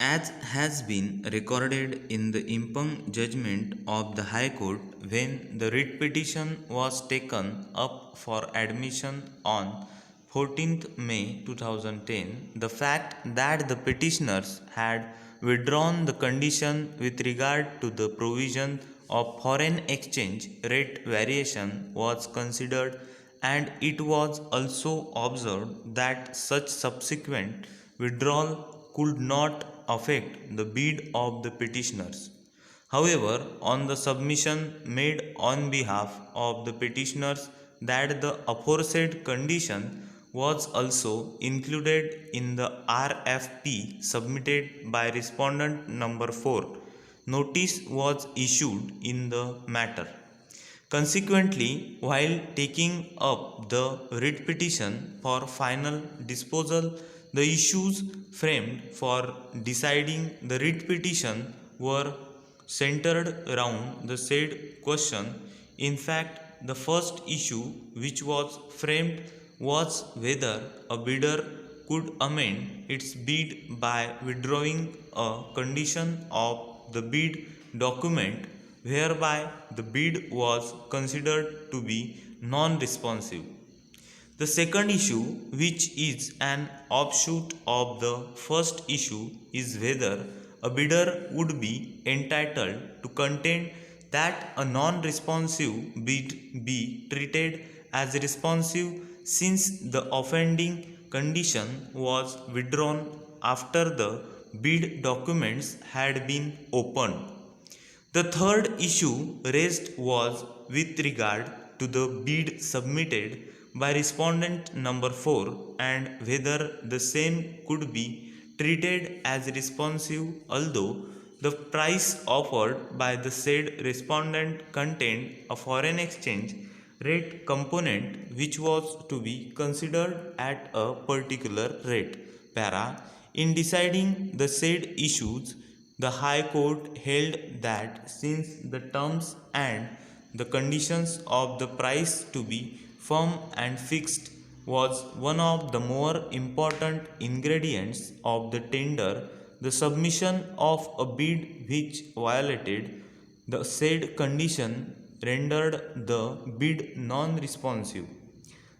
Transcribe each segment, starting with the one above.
As has been recorded in the impugned judgment of the High Court when the writ petition was taken up for admission on 14th May 2010, the fact that the petitioners had withdrawn the condition with regard to the provision of foreign exchange rate variation was considered, and it was also observed that such subsequent withdrawal could not affect the bid of the petitioners. However, on the submission made on behalf of the petitioners that the aforesaid condition was also included in the RFP submitted by respondent number 4, notice was issued in the matter. Consequently, while taking up the writ petition for final disposal, the issues framed for deciding the writ petition were centered around the said question. In fact, the first issue which was framed was whether a bidder could amend its bid by withdrawing a condition of the bid document whereby the bid was considered to be non responsive. The second issue, which is an offshoot of the first issue, is whether a bidder would be entitled to contend that a non responsive bid be treated as responsive since the offending condition was withdrawn after the bid documents had been opened. The third issue raised was with regard to the bid submitted by respondent number 4 and whether the same could be treated as responsive, although the price offered by the said respondent contained a foreign exchange rate component which was to be considered at a particular rate. Para. In deciding the said issues, the High Court held that since the terms and the conditions of the price to be firm and fixed was one of the more important ingredients of the tender, the submission of a bid which violated the said condition rendered the bid non responsive.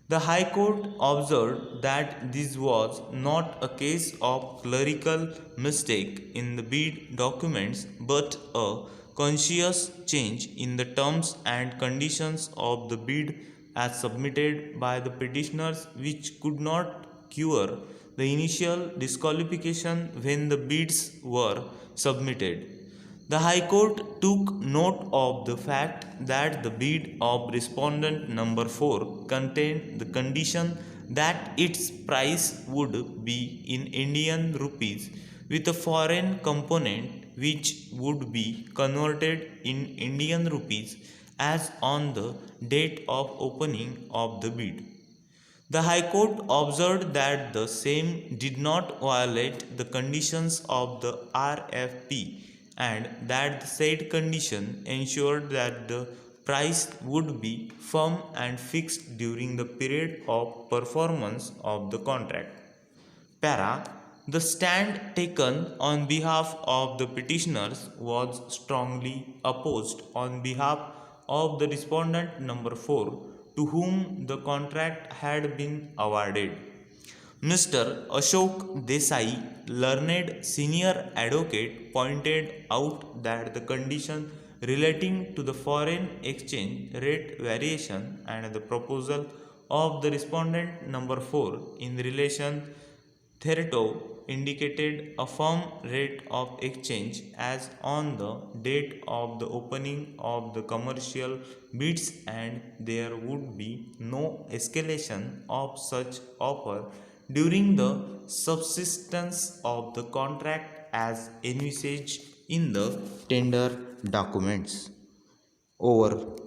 The High Court observed that this was not a case of clerical mistake in the bid documents but a conscious change in the terms and conditions of the bid as submitted by the petitioners, which could not cure the initial disqualification when the bids were submitted. The High Court took note of the fact that the bid of respondent number 4 contained the condition that its price would be in Indian rupees with a foreign component which would be converted in Indian rupees as on the date of opening of the bid. The High Court observed that the same did not violate the conditions of the RFP and that the said condition ensured that the price would be firm and fixed during the period of performance of the contract. Para. The stand taken on behalf of the petitioners was strongly opposed on behalf of the respondent number 4 to whom the contract had been awarded. Mr. Ashok Desai, learned senior advocate, pointed out that the condition relating to the foreign exchange rate variation and the proposal of the respondent number 4 in relation thereto indicated a firm rate of exchange as on the date of the opening of the commercial bids, and there would be no escalation of such offer during the subsistence of the contract as envisaged in the tender documents. Over.